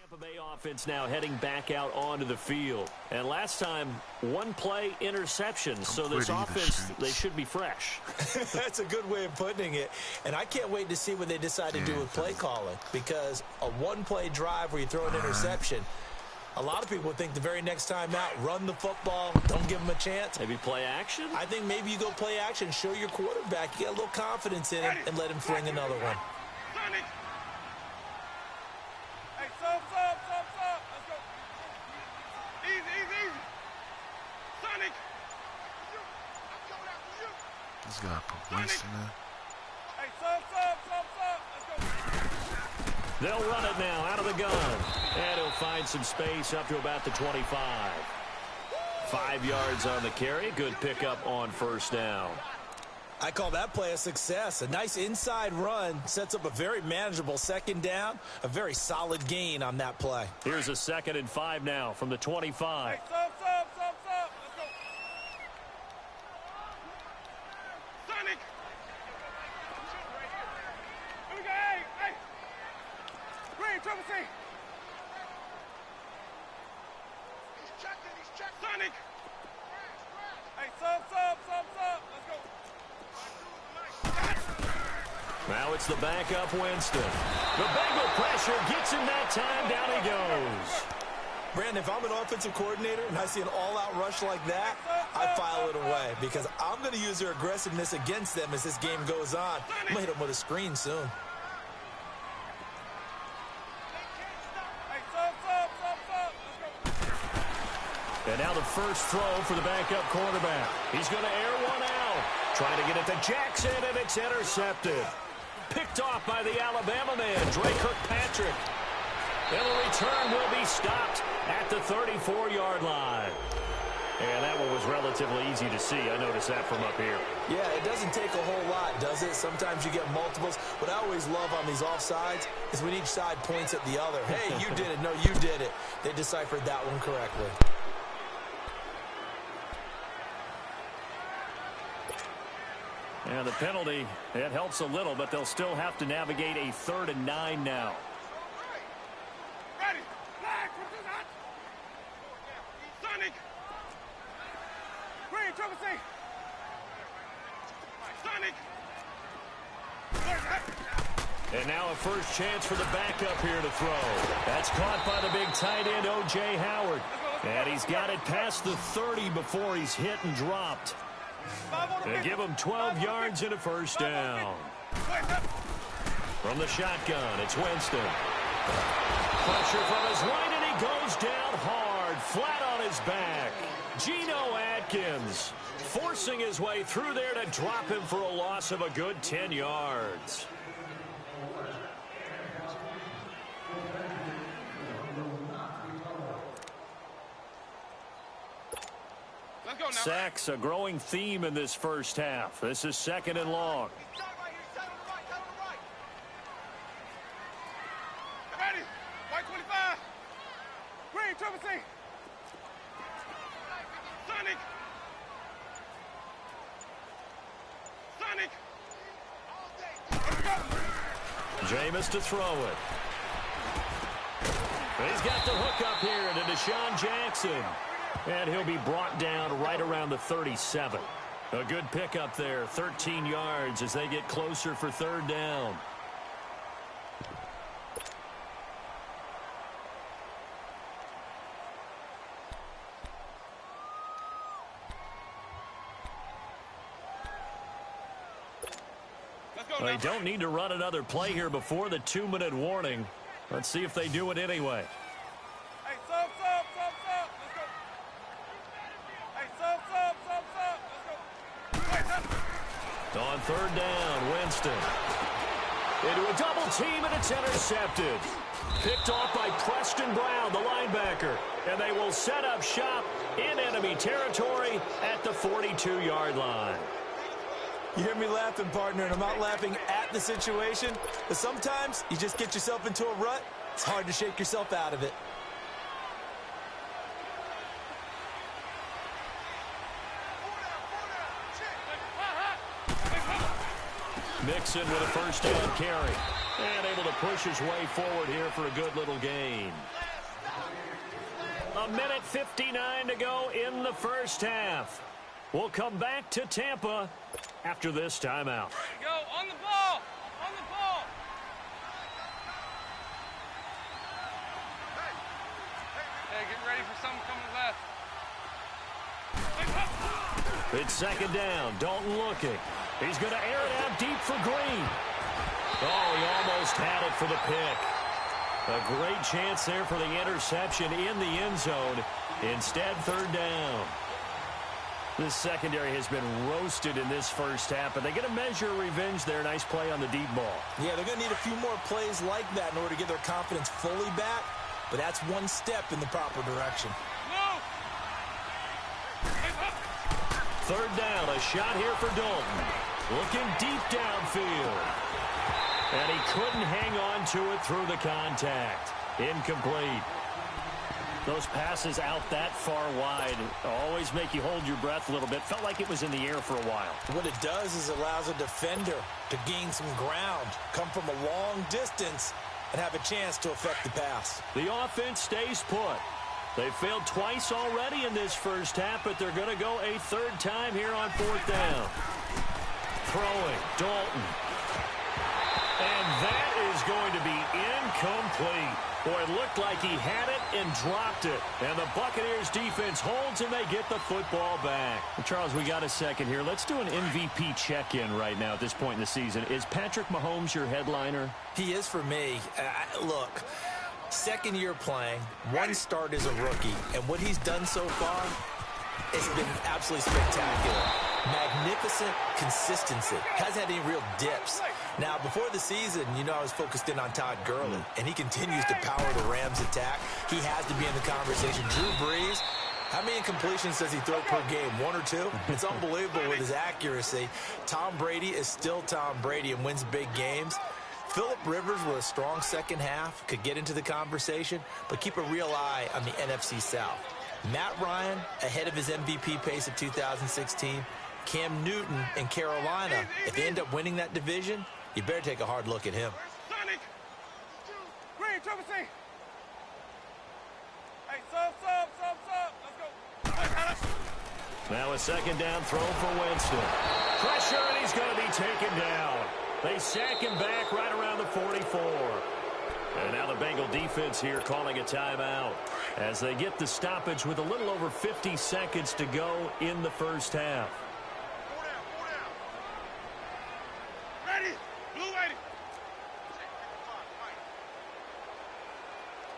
Tampa Bay offense now heading back out onto the field. And last time, one play interception. So this offense, they should be fresh. That's a good way of putting it. And I can't wait to see what they decide to do with play calling. Because a one-play drive where you throw an interception, a lot of people think the very next time out, run the football, don't give them a chance. Maybe play action? I think maybe you go play action, show your quarterback, you get a little confidence in him, and let him fling another one. This guy put Winston in. They'll run it now out of the gun. And he'll find some space up to about the 25. 5 yards on the carry. Good pickup on first down. I call that play a success. A nice inside run sets up a very manageable second down. A very solid gain on that play. Here's a 2nd and 5 now from the 25. Now it's the backup Winston. The Bengal pressure gets him that time. Down he goes. Brandon, if I'm an offensive coordinator and I see an all-out rush like that, I file it away because I'm going to use their aggressiveness against them as this game goes on. I'm going to hit them with a screen soon. And now the first throw for the backup quarterback. He's going to air one out. Trying to get it to Jackson, and it's intercepted. Picked off by the Alabama man, Dre Kirkpatrick. And the return will be stopped at the 34-yard line. And that one was relatively easy to see. I noticed that from up here. Yeah, it doesn't take a whole lot, does it? Sometimes you get multiples. What I always love on these offsides is when each side points at the other. Hey, you did it. No, you did it. They deciphered that one correctly. And the penalty, it helps a little, but they'll still have to navigate a 3rd and 9 now. And now a first chance for the backup here to throw. That's caught by the big tight end, O.J. Howard. And he's got it past the 30 before he's hit and dropped. They give him 12 yards and a first down. From the shotgun, it's Winston. Pressure from his right, and he goes down hard, flat on his back. Geno Atkins forcing his way through there to drop him for a loss of a good 10 yards. Sacks, a growing theme in this first half. This is 2nd and long. Jameis to throw it. He's got the hook up here to Deshaun Jackson. And he'll be brought down right around the 37. A good pickup there, 13 yards as they get closer for 3rd down. They don't need to run another play here before the 2-minute warning. Let's see if they do it anyway. On 3rd down, Winston. Into a double team, and it's intercepted. Picked off by Preston Brown, the linebacker. And they will set up shop in enemy territory at the 42-yard line. You hear me laughing, partner, and I'm not laughing at the situation. But sometimes you just get yourself into a rut. It's hard to shake yourself out of it. Mixon with a first down carry. And able to push his way forward here for a good little gain. 1:59 to go in the first half. We'll come back to Tampa after this timeout. Go on the ball. On the ball. Hey, get ready for something coming left. It's second down. Dalton looking. He's going to air it out deep for Green. Oh, he almost had it for the pick. A great chance there for the interception in the end zone. Instead, third down. This secondary has been roasted in this first half, but they get a measure of revenge there. Nice play on the deep ball. Yeah, they're going to need a few more plays like that in order to get their confidence fully back, but that's one step in the proper direction. Third down, a shot here for Dalton. Looking deep downfield. And he couldn't hang on to it through the contact. Incomplete. Those passes out that far wide always make you hold your breath a little bit. Felt like it was in the air for a while. What it does is it allows a defender to gain some ground, come from a long distance, and have a chance to affect the pass. The offense stays put. They failed twice already in this first half, but they're going to go a third time here on fourth down. Throwing, Dalton. And that is going to be incomplete. Boy, it looked like he had it and dropped it. And the Buccaneers defense holds and they get the football back. Well, Charles, we got a second here. Let's do an MVP check-in right now at this point in the season. Is Patrick Mahomes your headliner? He is for me. Look, second year playing, one start as a rookie, and what he's done so far, it's been absolutely spectacular. Magnificent consistency. Hasn't had any real dips. Now, before the season, I was focused in on Todd Gurley, and he continues to power the Rams' attack. He has to be in the conversation. Drew Brees, how many incompletions does he throw per game? One or two? It's unbelievable with his accuracy. Tom Brady is still Tom Brady and wins big games. Phillip Rivers with a strong second half could get into the conversation, but keep a real eye on the NFC South. Matt Ryan ahead of his MVP pace of 2016. Cam Newton in Carolina, if they end up winning that division, you better take a hard look at him. Sonic. Green, Trevor C. Hey, sub. Let's go. Now a second down throw for Winston. Pressure, and he's going to be taken down. They sack him back right around the 44. And now the Bengal defense here calling a timeout as they get the stoppage with a little over 50 seconds to go in the first half.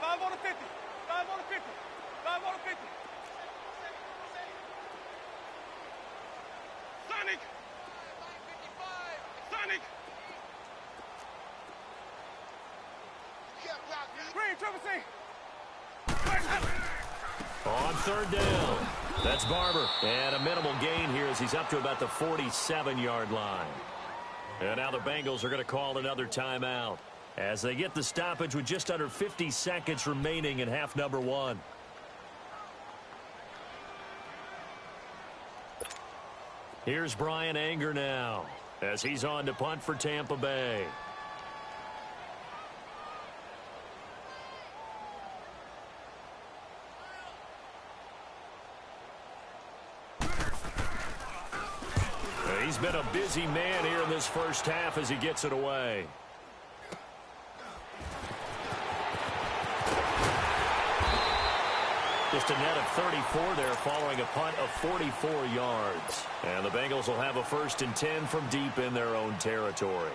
5 on the 50. 5 on the 50. 5 on the 50. Sonic. Sonic. Green, Trevor C. On third down, that's Barber. And a minimal gain here as he's up to about the 47-yard line. And now the Bengals are going to call another timeout as they get the stoppage with just under 50 seconds remaining in half number one. Here's Brian Anger now as he's on to punt for Tampa Bay. He's been a busy man here in this first half as he gets it away. Just a net of 34 there following a punt of 44 yards. And the Bengals will have a 1st and 10 from deep in their own territory.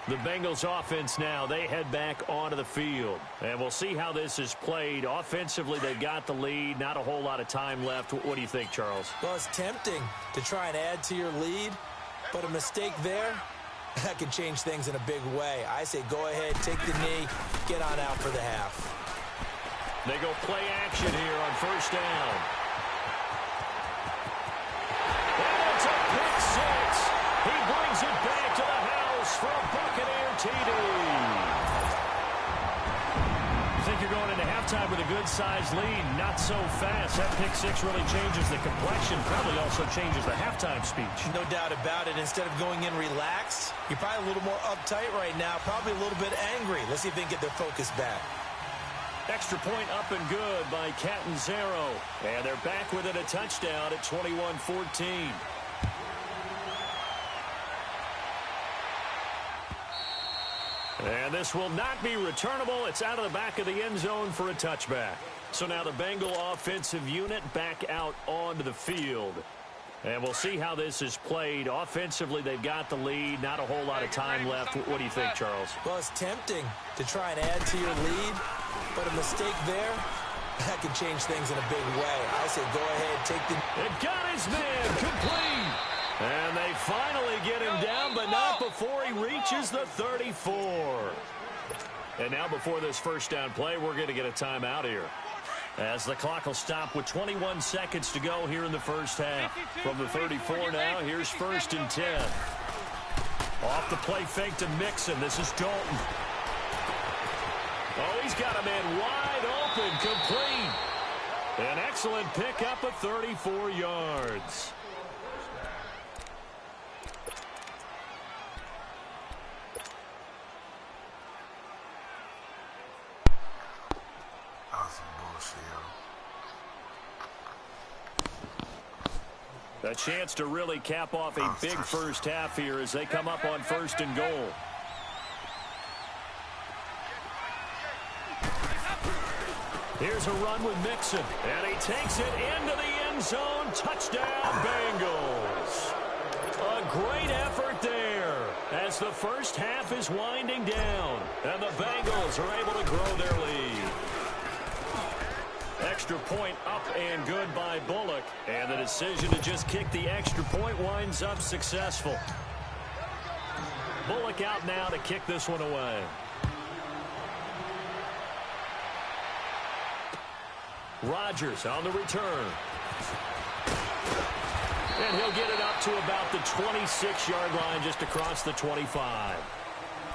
The Bengals offense now, they head back onto the field. And we'll see how this is played. Offensively, they've got the lead. Not a whole lot of time left. What do you think, Charles? Well, it's tempting to try and add to your lead, but a mistake there, that can change things in a big way. I say go ahead, take the knee, get on out for the half. They go play action here on first down. And it's a pick six. He brings it back to the house for a Buccaneer TD. Thank you're going into halftime with a good-sized lead. Not so fast. That pick six really changes the complexion. Probably also changes the halftime speech. No doubt about it. Instead of going in relaxed, you're probably a little more uptight right now. Probably a little bit angry. Let's see if they can get their focus back. Extra point up and good by Catanzaro. And they're back within a touchdown at 21-14. And this will not be returnable. It's out of the back of the end zone for a touchback. So now the Bengal offensive unit back out onto the field. And we'll see how this is played. Offensively, they've got the lead. Not a whole lot of time left. What do you think, Charles? Well, it's tempting to try and add to your lead, but a mistake there, that can change things in a big way. I say go ahead, take the... It got his man complete. And they finally get him down, but not before he reaches the 34. And now before this first down play, we're going to get a timeout here, as the clock will stop with 21 seconds to go here in the first half. From the 34 now, here's 1st and 10. Off the play fake to Mixon. This is Dalton. Oh, he's got a man wide open, complete. An excellent pickup of 34 yards. A chance to really cap off a big first half here as they come up on 1st and goal. Here's a run with Mixon, and he takes it into the end zone. Touchdown, Bengals. A great effort there as the first half is winding down, and the Bengals are able to grow their lead. Extra point up and good by Bullock. And the decision to just kick the extra point winds up successful. Bullock out now to kick this one away. Rodgers on the return. And he'll get it up to about the 26-yard line, just across the 25.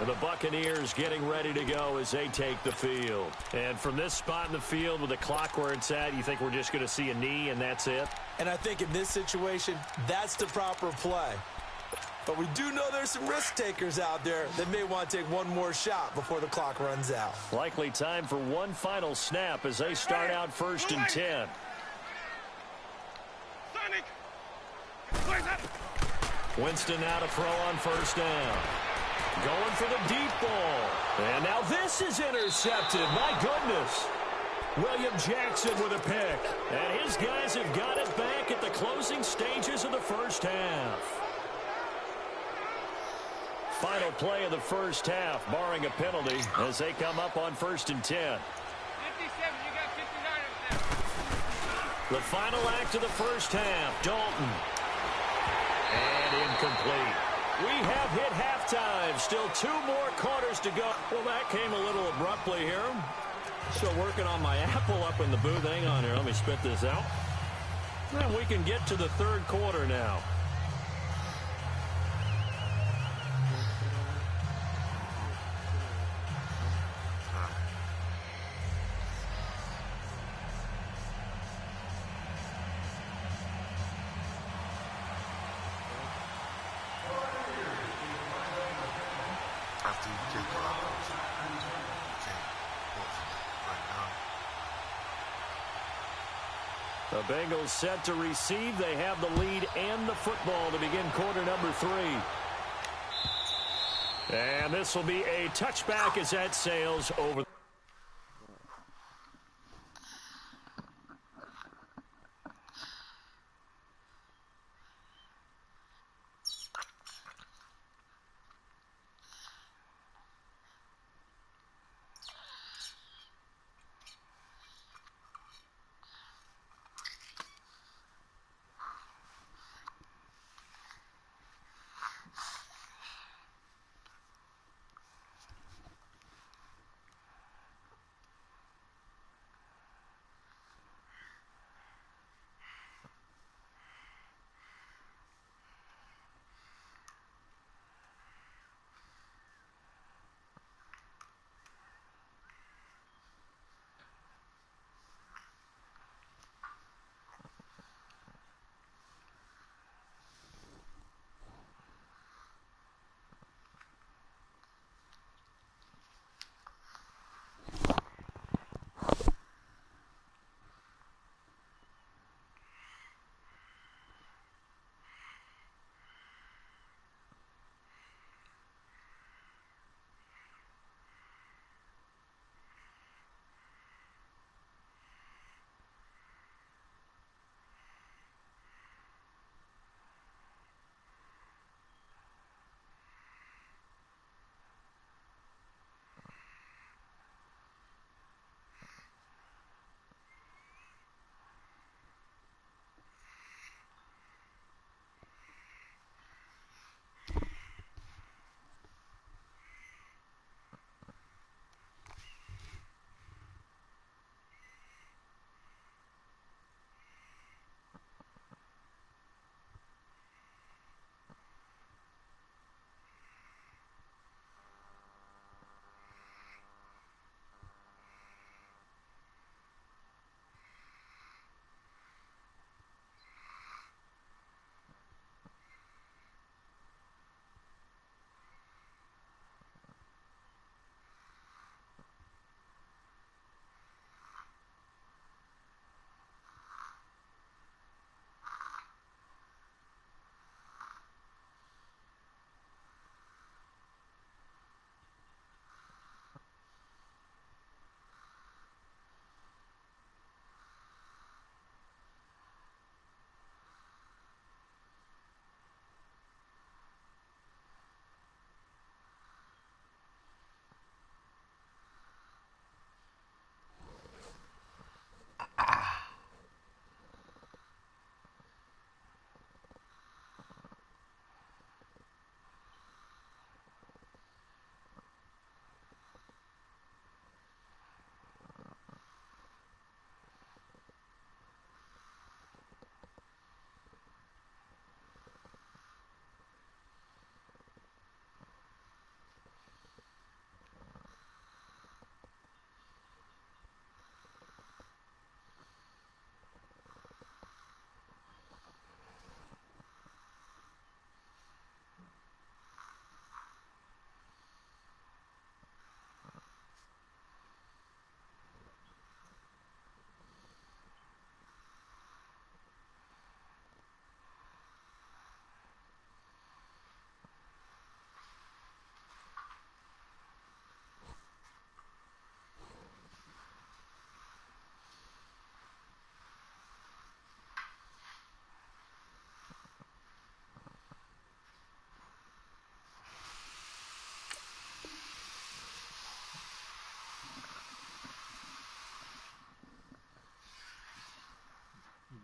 And the Buccaneers getting ready to go as they take the field. And from this spot in the field with the clock where it's at, you think we're just going to see a knee and that's it? And I think in this situation, that's the proper play. But we do know there's some risk takers out there that may want to take one more shot before the clock runs out. Likely time for one final snap as they start out 1st and 10. Winston now to throw on 1st down. Going for the deep ball. And now this is intercepted. My goodness. William Jackson with a pick. And his guys have got it back at the closing stages of the first half. Final play of the first half, barring a penalty, as they come up on 1st and 10. 57, you got 59 of them. The final act of the first half, Dalton. And incomplete. We have hit halftime. Still 2 more quarters to go. Well, that came a little abruptly here. Still working on my apple up in the booth. Hang on here. Let me spit this out. And we can get to the 3rd quarter now. The Bengals set to receive. They have the lead and the football to begin quarter number 3. And this will be a touchback as that sails over.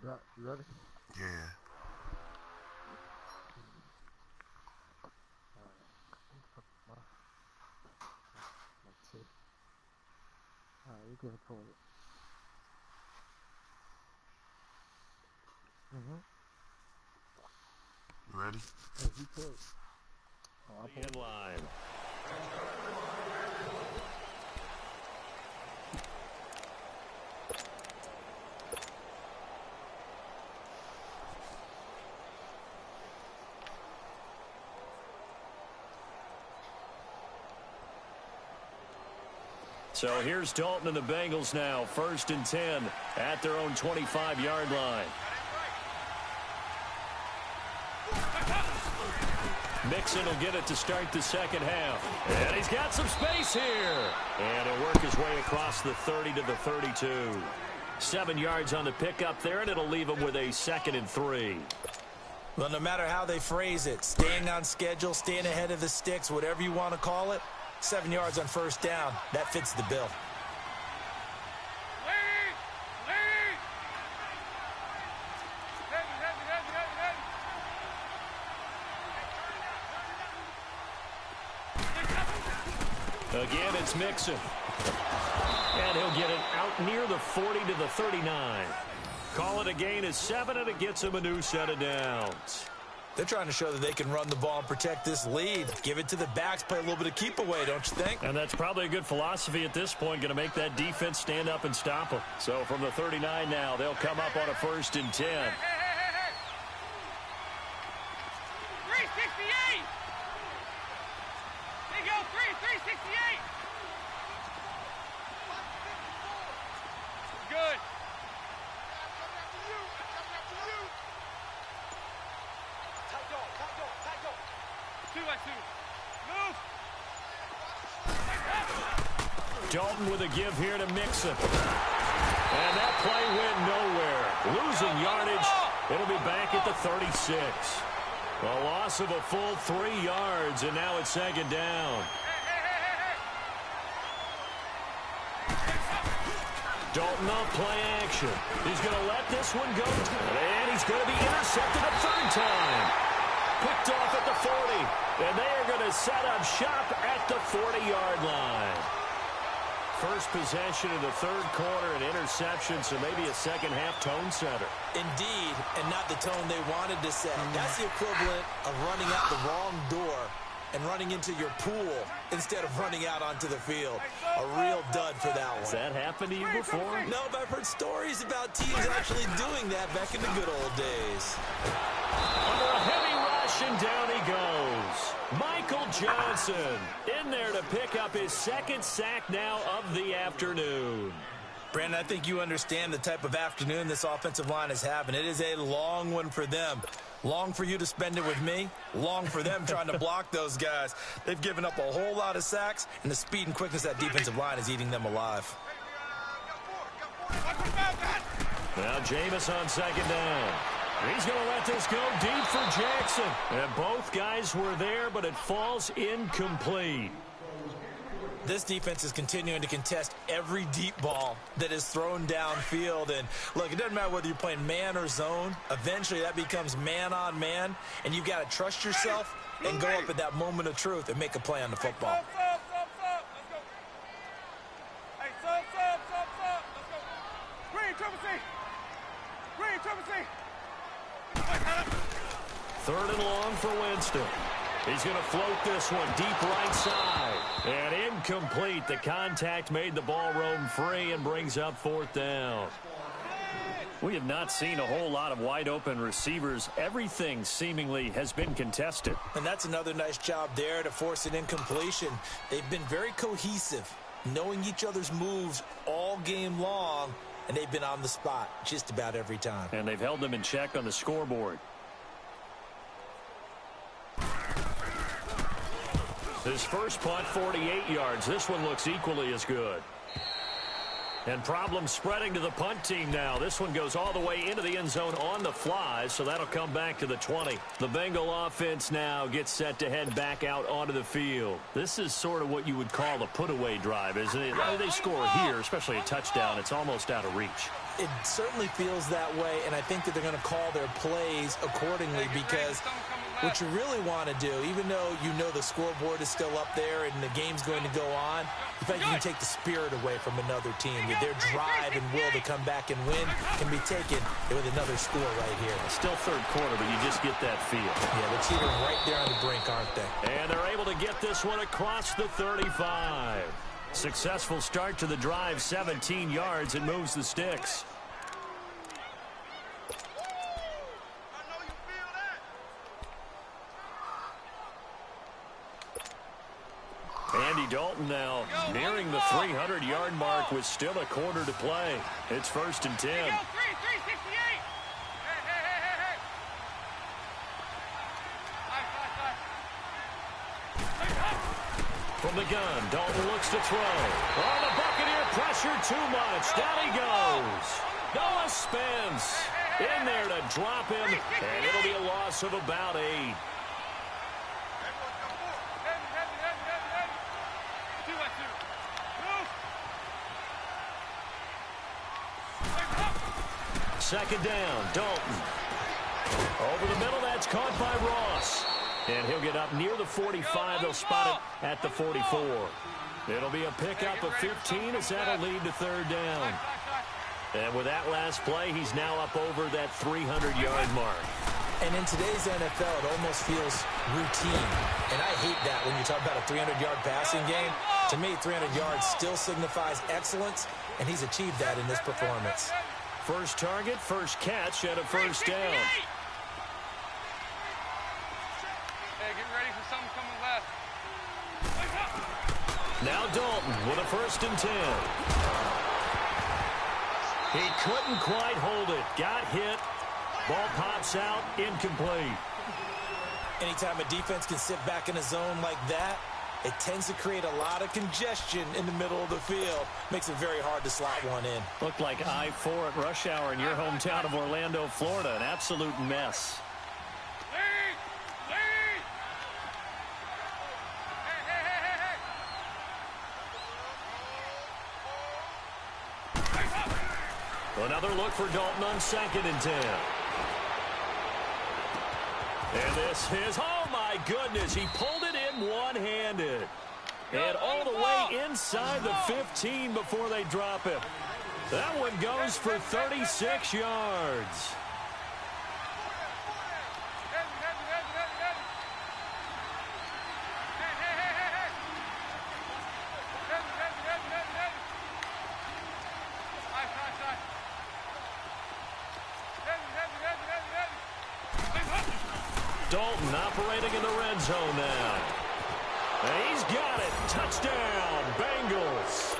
You ready? Yeah. Alright, you can record it. You ready? Hey, you could. In line. So here's Dalton and the Bengals now, 1st and 10 at their own 25-yard line. Mixon will get it to start the second half. And he's got some space here. And he'll work his way across the 30 to the 32. 7 yards on the pickup there, and it'll leave him with a 2nd and 3. Well, no matter how they phrase it, staying on schedule, staying ahead of the sticks, whatever you want to call it, 7 yards on 1st down, that fits the bill. Again, it's Mixon. And he'll get it out near the 40 to the 39. Call it a gain of 7, and it gets him a new set of downs. They're trying to show that they can run the ball and protect this lead. Give it to the backs, play a little bit of keep away, don't you think? And that's probably a good philosophy at this point, going to make that defense stand up and stop them. So from the 39 now, they'll come up on a 1st and 10. 368! They go 368! Good. Dalton with a give here to Mixon. And that play went nowhere. Losing yardage. It'll be back at the 36. A loss of a full 3 yards, and now it's 2nd down. Dalton on play action. He's going to let this one go. And he's going to be intercepted a 3rd time. Picked off at the 40. And they are going to set up shop at the 40-yard line. First possession of the 3rd quarter, an interception, so maybe a second-half tone setter. Indeed, and not the tone they wanted to set. That's the equivalent of running out the wrong door and running into your pool instead of running out onto the field. A real dud for that one. Has that happened to you before? No, but I've heard stories about teams actually doing that back in the good old days. Under a heavy rush, and down he goes. Michael Johnson in there to pick up his 2nd sack now of the afternoon. Brandon, I think you understand the type of afternoon this offensive line is having. It is a long one for them. Long for you to spend it with me. Long for them trying to block those guys. They've given up a whole lot of sacks, and the speed and quickness of that defensive line is eating them alive. Now Jameis on 2nd down. He's going to let this go deep for Jackson. And both guys were there, but it falls incomplete. This defense is continuing to contest every deep ball that is thrown downfield. And, look, it doesn't matter whether you're playing man or zone. Eventually, that becomes man-on-man, and you've got to trust yourself and go up at that moment of truth and make a play on the football. Third and long for Winston. He's going to float this one deep right side. And incomplete. The contact made the ball roam free and brings up 4th down. We have not seen a whole lot of wide-open receivers. Everything seemingly has been contested. And that's another nice job there to force an incompletion. They've been very cohesive, knowing each other's moves all game long, and they've been on the spot just about every time. And they've held them in check on the scoreboard. His first punt, 48 yards. This one looks equally as good. And problems spreading to the punt team now. This one goes all the way into the end zone on the fly, so that'll come back to the 20. The Bengal offense now gets set to head back out onto the field. This is sort of what you would call a put-away drive, isn't it? They score here, especially a touchdown. It's almost out of reach. It certainly feels that way, and I think that they're going to call their plays accordingly because what you really want to do, even though you know the scoreboard is still up there and the game's going to go on, the fact you can take the spirit away from another team. Their drive and will to come back and win can be taken with another score right here. Still third quarter, but you just get that feel. Yeah, they're teetering right there on the brink, aren't they? And they're able to get this one across the 35. Successful start to the drive, 17 yards, and moves the sticks. Andy Dalton now nearing the 300-yard mark with still a quarter to play. It's 1st and 10. From the gun, Dalton looks to throw. Oh, the Buccaneer pressure too much. Down he goes. Noah Spence in there to drop him, and it'll be a loss of about 8. Second down, Dalton. Over the middle, that's caught by Ross. And he'll get up near the 45. They'll spot it at the 44. It'll be a pickup of 15 as that'll lead to 3rd down. And with that last play, he's now up over that 300-yard mark. And in today's NFL, it almost feels routine. And I hate that when you talk about a 300-yard passing game. To me, 300 yards still signifies excellence, and he's achieved that in this performance. First target, first catch, and a 1st down. Hey, get ready for something coming left. Now Dalton with a 1st and 10. He couldn't quite hold it. Got hit. Ball pops out, incomplete. Anytime a defense can sit back in a zone like that, it tends to create a lot of congestion in the middle of the field. Makes it very hard to slot one in. Looked like I-4 at rush hour in your hometown of Orlando, Florida. An absolute mess. Another look for Dalton on 2nd and 10. And this is, oh my goodness, he pulled it in one-handed. And all the way inside the 15 before they drop him. That one goes for 36 yards. Dalton operating in the red zone now. And he's got it. Touchdown, Bengals.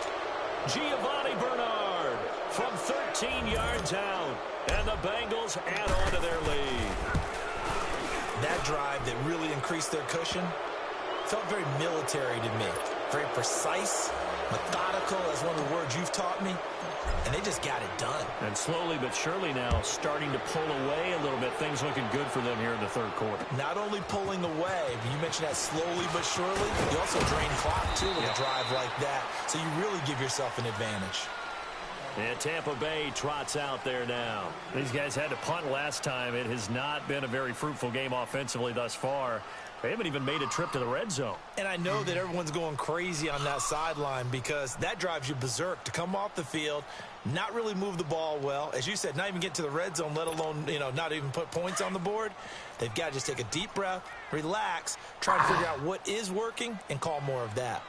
Giovanni Bernard from 13 yards out. And the Bengals add on to their lead. That drive that really increased their cushion felt very military to me. Very precise, methodical, as one of the words you've taught me. And they just got it done. And slowly but surely now starting to pull away a little bit. Things looking good for them here in the 3rd quarter. Not only pulling away, but you mentioned that slowly but surely. You also drain clock, too, with a drive like that. So you really give yourself an advantage. And Tampa Bay trots out there now. These guys had to punt last time. It has not been a very fruitful game offensively thus far. They haven't even made a trip to the red zone. And I know that everyone's going crazy on that sideline because that drives you berserk to come off the field, not really move the ball well. As you said, not even get to the red zone, let alone, not even put points on the board. They've got to just take a deep breath, relax, try to figure out what is working, and call more of that.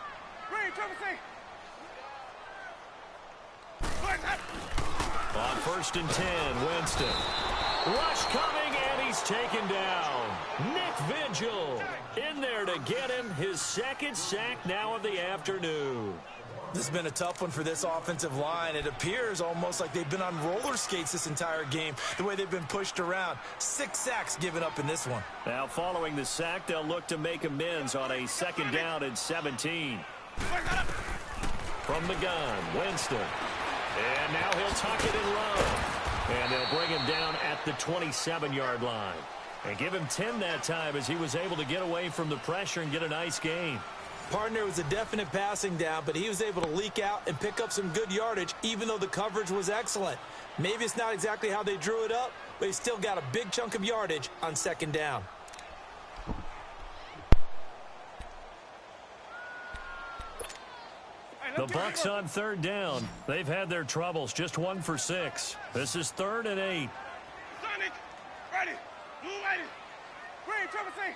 On 1st and 10, Winston. Rush coming, and he's taken down. Nick Vigil in there to get him his 2nd sack now of the afternoon. This has been a tough one for this offensive line. It appears almost like they've been on roller skates this entire game, the way they've been pushed around. 6 sacks given up in this one. Now following the sack, they'll look to make amends on a 2nd down and 17. From the gun, Winston. And now he'll tuck it and run. And they'll bring him down at the 27-yard line. And give him 10 that time as he was able to get away from the pressure and get a nice gain. Partner was a definite passing down, but he was able to leak out and pick up some good yardage, even though the coverage was excellent. Maybe it's not exactly how they drew it up, but he still got a big chunk of yardage on second down. The Bucs on third down. They've had their troubles, just 1 for 6. This is 3rd and 8. Sonic, ready, blue ready, green, triple C.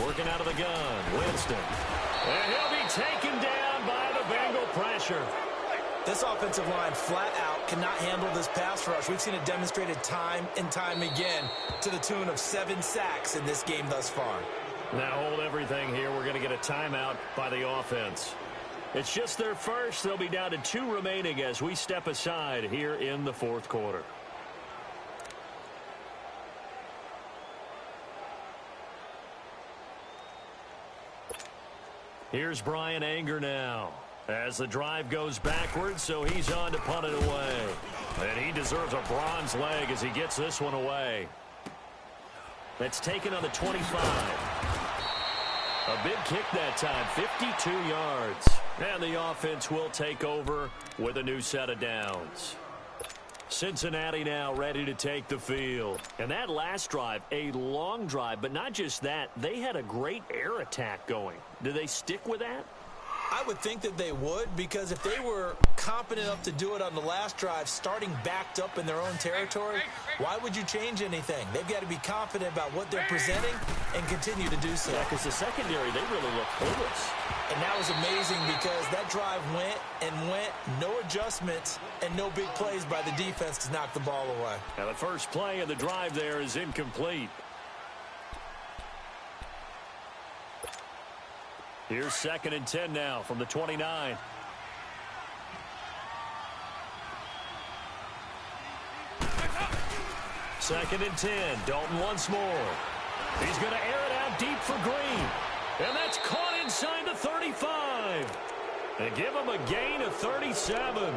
Working out of the gun, Winston. And he'll be taken down by the Bengal pressure. This offensive line flat out cannot handle this pass rush. We've seen it demonstrated time and time again to the tune of 7 sacks in this game thus far. Now hold everything here. We're going to get a timeout by the offense. It's just their first. They'll be down to 2 remaining as we step aside here in the 4th quarter. Here's Brian Anger now as the drive goes backwards, so he's on to punt it away. And he deserves a bronze leg as he gets this one away. That's taken on the 25. A big kick that time, 52 yards. And the offense will take over with a new set of downs. Cincinnati now ready to take the field. And that last drive, a long drive, but not just that. They had a great air attack going. Do they stick with that? I would think that they would, because if they were competent enough to do it on the last drive, starting backed up in their own territory, why would you change anything? They've got to be confident about what they're presenting and continue to do so. Yeah, because the secondary, they really look clueless. And that was amazing because that drive went and went, no adjustments and no big plays by the defense to knock the ball away. Now the first play of the drive there is incomplete. Here's 2nd and 10 now from the 29. Second and 10. Dalton once more. He's going to air it out deep for Green. And that's caught inside the 35. They give him a gain of 37.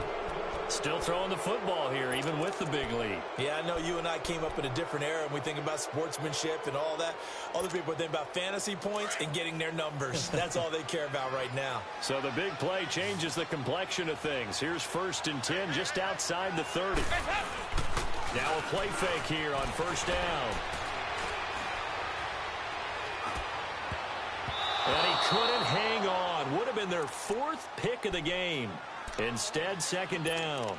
Still throwing the football here, even with the big lead. Yeah, I know you and I came up in a different era, and we think about sportsmanship and all that. Other people think about fantasy points and getting their numbers. That's all they care about right now. So the big play changes the complexion of things. Here's 1st and 10 just outside the 30. Now a play fake here on 1st down. And he couldn't hang on. Would have been their 4th pick of the game. Instead, 2nd down.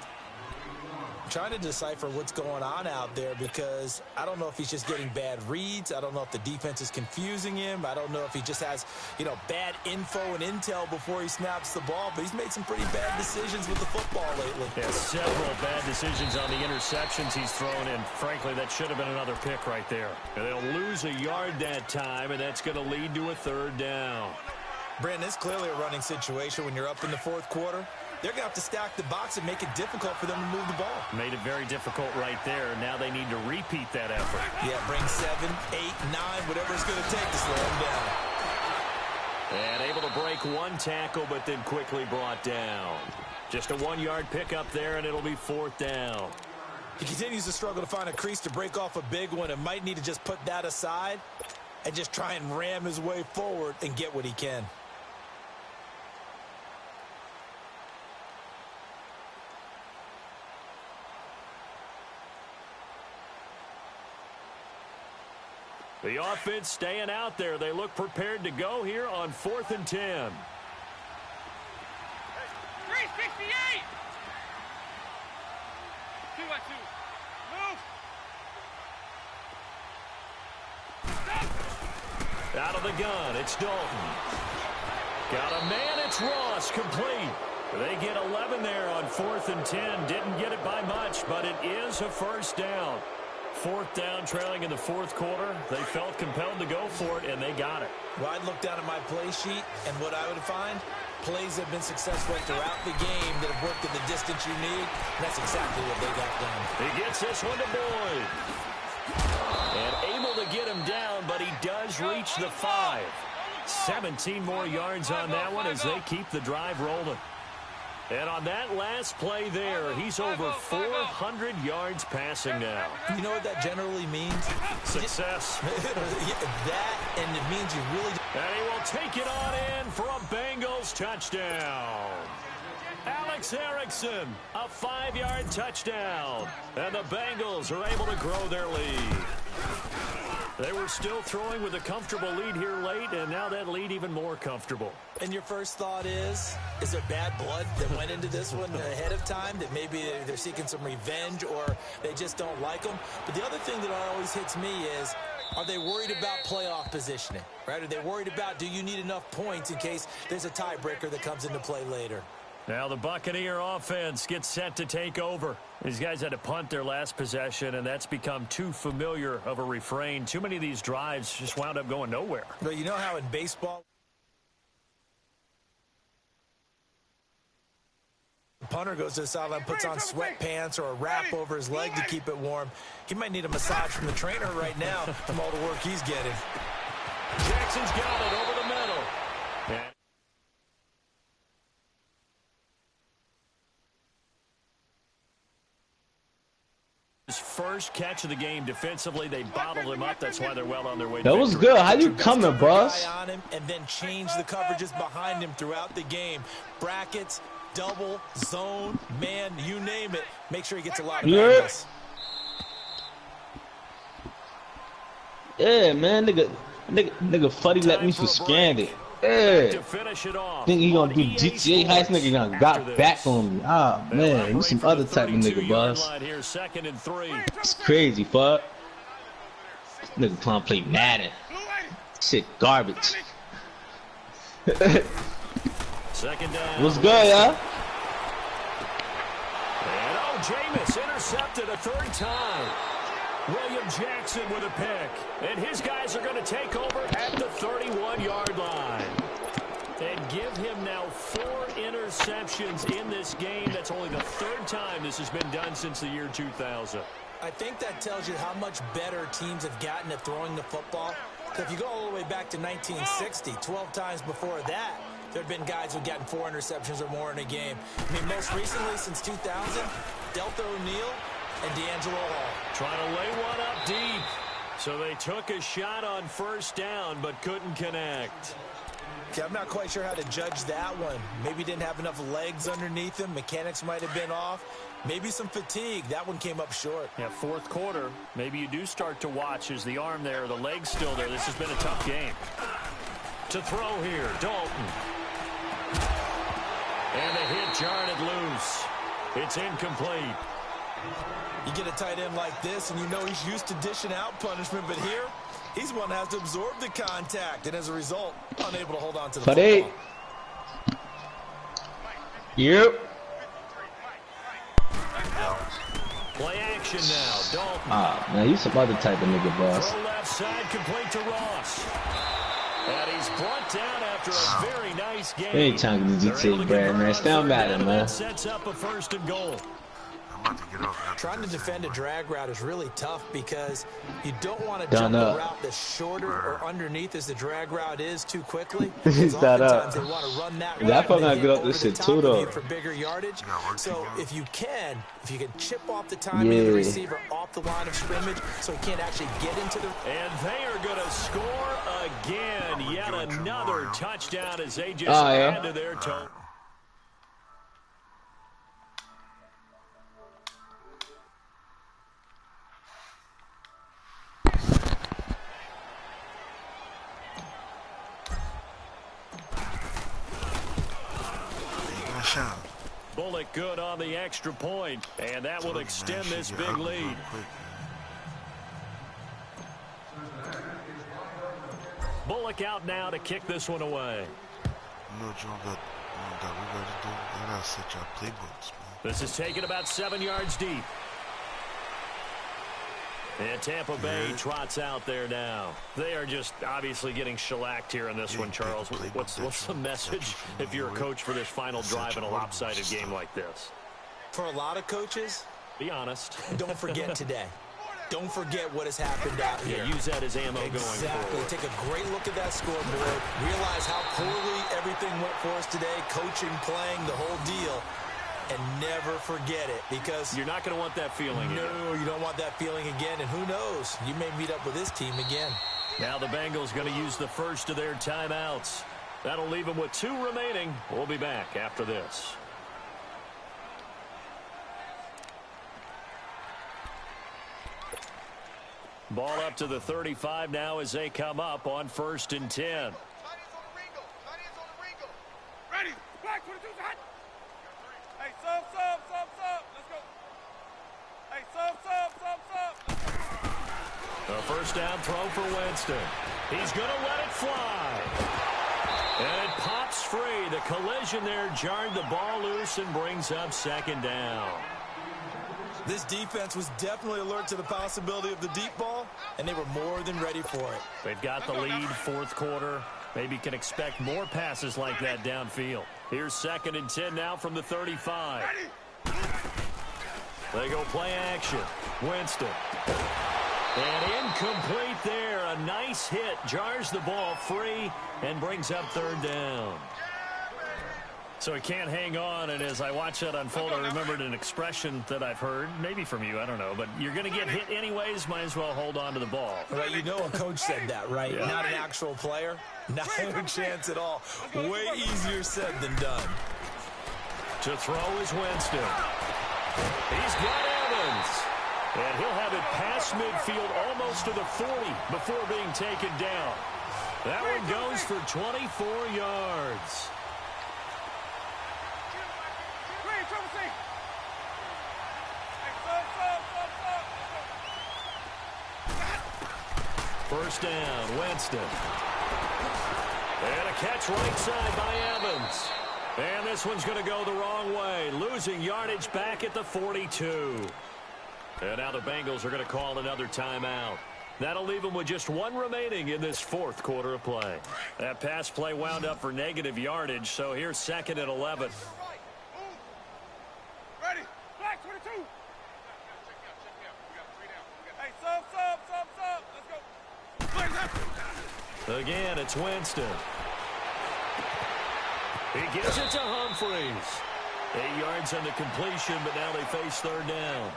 I'm trying to decipher what's going on out there because I don't know if he's just getting bad reads. I don't know if the defense is confusing him. I don't know if he just has, bad info and intel before he snaps the ball. But he's made some pretty bad decisions with the football lately. Yeah, several bad decisions on the interceptions he's thrown in. Frankly, that should have been another pick right there. And they'll lose a yard that time, and that's going to lead to a 3rd down. Brandon, it's clearly a running situation when you're up in the 4th quarter. They're going to have to stack the box and make it difficult for them to move the ball. Made it very difficult right there. Now they need to repeat that effort. Yeah, bring 7, 8, 9, whatever it's going to take to slow them down. And able to break 1 tackle, but then quickly brought down. Just a 1-yard pickup there, and it'll be 4th down. He continues to struggle to find a crease to break off a big one and might need to just put that aside and just try and ram his way forward and get what he can. The offense staying out there. They look prepared to go here on 4th and 10. 368. Two by two. Move. Out of the gun, it's Dalton. Got a man, it's Ross, complete. They get 11 there on 4th and 10. Didn't get it by much, but it is a 1st down. 4th down, trailing in the 4th quarter. They felt compelled to go for it, and they got it. Well, I'd look down at my play sheet, and what I would find, plays have been successful throughout the game that have worked in the distance you need, and that's exactly what they got done. He gets this one to Boyd. And able to get him down, but he does reach the 5. 17 more yards on that one as they keep the drive rolling. And on that last play there, he's over 400 yards passing now. You know what that generally means? Success. That, and it means you really... And he will take it on in for a Bengals touchdown. Alex Erickson, a 5-yard touchdown. And the Bengals are able to grow their lead. They were still throwing with a comfortable lead here late, and now that lead even more comfortable. And your first thought is there bad blood that went into this one ahead of time, that maybe they're seeking some revenge or they just don't like them? But the other thing that always hits me is, are they worried about playoff positioning, right? Are they worried about, do you need enough points in case there's a tiebreaker that comes into play later? Now the Buccaneer offense gets set to take over. These guys had to punt their last possession, and that's become too familiar of a refrain. Too many of these drives just wound up going nowhere. But you know how in baseball, the punter goes to the sideline, puts on sweatpants or a wrap over his leg to keep it warm. He might need a massage from the trainer right now from all the work he's getting. Jackson's got it over the middle. And his first catch of the game defensively, they bottled him up. That's why they're well on their way. That was good. How you coming, boss? On him and then change the coverages behind him throughout the game. Brackets, double, zone, man, you name it. Make sure he gets a lot of practice. Yeah, man, nigga, Fuddy let me for scanned it. Yeah. To finish it off. Think he gonna do GTA heist? Nigga gonna got back on me. Ah, man, you some other type of nigga, boss. Here, 2nd and 3. It's crazy, fuck. Nigga trying to play Madden. Shit, garbage. Second down. What's good, y'all? And Jameis intercepted a 3rd time. William Jackson with a pick. And his guys are going to take over at the 31-yard line. And give him now 4 interceptions in this game. That's only the 3rd time this has been done since the year 2000. I think that tells you how much better teams have gotten at throwing the football. If you go all the way back to 1960, 12 times before that, there have been guys who've gotten 4 interceptions or more in a game. I mean, most recently, since 2000, Delta O'Neal and D'Angelo Hall. Trying to lay one up deep. So they took a shot on 1st down, but couldn't connect. Okay, I'm not quite sure how to judge that one. Maybe didn't have enough legs underneath him. Mechanics might have been off. Maybe some fatigue. That one came up short. Yeah, 4th quarter. Maybe you do start to watch as the arm there, the leg's still there. This has been a tough game. To throw here, Dalton. And the hit jarred it loose. It's incomplete. You get a tight end like this, and you know he's used to dishing out punishment, but here, he's one that has to absorb the contact, and as a result, unable to hold on to the football. Yep. Play action now, Dalton. Ah, man, you some other type of nigga, boss. Throw left side, complete to Ross. And he's brought down after a very nice game. They ain't trying to get the GTA, Brad, man. Stay on Madden, man. Sets up a 1st and goal. Trying to defend a drag route is really tough because you don't want to jump a route that's shorter or underneath as the drag route is too quickly. He's that up. They want to run that route. That probably not good up this shit too, though. For bigger yardage. So if you can chip off the timing of the receiver off the line of scrimmage so he can't actually get into the... And they are going to score again. Yet another touchdown as they just add to their total. Bullock good on the extra point, and that will extend this big lead. Bullock out now to kick this one away. You know what we got to do? We got to set your playbooks, man. This is taken about 7 yards deep. And Tampa Bay trots out there now. They are just obviously getting shellacked here in this one, Charles. What's the message if you're a coach for this final drive in a lopsided game like this? For a lot of coaches, be honest. don't forget today. don't forget what has happened out here. Yeah, use that as ammo going forward. Take a great look at that scoreboard. Realize how poorly everything went for us today, coaching, playing, the whole deal. And never forget it, because you're not going to want that feeling again. No, you don't want that feeling again. And who knows? You may meet up with this team again. Now the Bengals going to use the first of their timeouts. That'll leave them with 2 remaining. We'll be back after this. Ball up to the 35 now as they come up on 1st and 10. Ready. Black 22's hot. Hey, sub. Let's go. Hey, sub. A first down throw for Winston. He's going to let it fly. And it pops free. The collision there jarred the ball loose and brings up 2nd down. This defense was definitely alert to the possibility of the deep ball, and they were more than ready for it. They've got the lead, 4th quarter. Maybe can expect more passes like that downfield. Here's 2nd and 10 now from the 35. They go play action. Winston. And incomplete there. A nice hit. Jars the ball free and brings up 3rd down. So he can't hang on, and as I watch that unfold, I remembered an expression that I've heard, maybe from you, I don't know, but you're going to get hit anyways, might as well hold on to the ball. Well, you know a coach said that, right? Yeah. Not an actual player. Not a chance at all. Way easier said than done. To throw is Winston. He's got Evans. And he'll have it past midfield almost to the 40 before being taken down. That one goes for 24 yards. First down, Winston. And a catch right side by Evans. And this one's going to go the wrong way, losing yardage back at the 42. And now the Bengals are going to call another timeout. That'll leave them with just 1 remaining in this 4th quarter of play. That pass play wound up for negative yardage, so here's 2nd and 11. Ready. Black 22. Hey, sub. Let's go. Again, it's Winston. He gives it to Humphreys. 8 yards on the completion, but now they face 3rd down.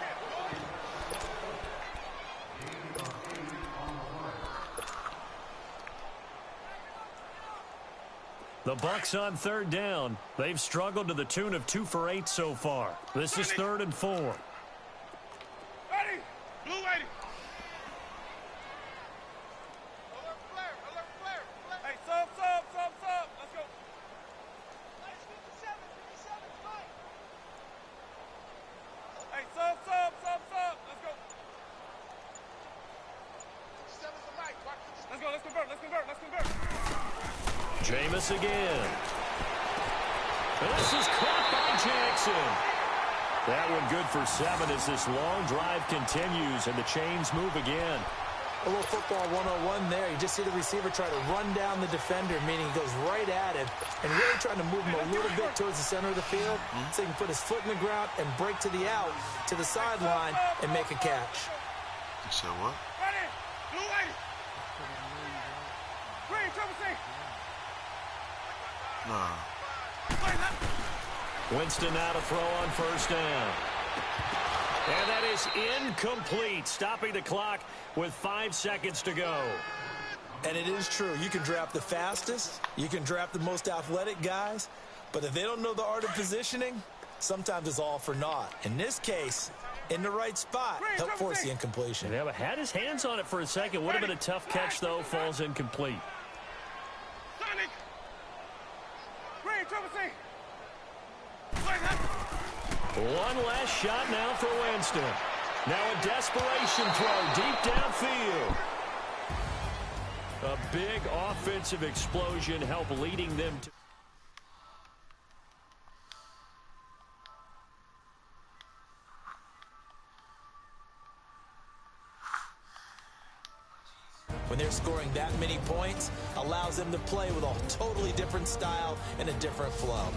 The Bucs on 3rd down. They've struggled to the tune of 2 for 8 so far. This is 3rd and 4. Ready. Blue ready. Alert flare. Hey, sub. Let's go. Hey, 57, let's go. 57's the mic. Let's convert. Jameis again. And this is caught by Jackson. That one good for 7 as this long drive continues and the chains move again. A little football 101 there. You just see the receiver try to run down the defender, meaning he goes right at him and really trying to move him a little bit towards the center of the field so he can put his foot in the ground and break to the out, to the sideline, and make a catch. You said what? Ready. Blue ready. Green, triple C. Nah. Winston now to throw on 1st down. And that is incomplete, stopping the clock with 5 seconds to go. And it is true. You can draft the fastest. You can draft the most athletic guys. But if they don't know the art of positioning, sometimes it's all for naught. In this case, in the right spot, help force the incompletion. Yeah, but had his hands on it for a second. Would have been a tough catch, though. Falls incomplete. Sonic. Green, triple C. One last shot now for Winston. Now a desperation throw deep downfield. A big offensive explosion helped leading them to... When they're scoring that many points, allows them to play with a totally different style and a different flow.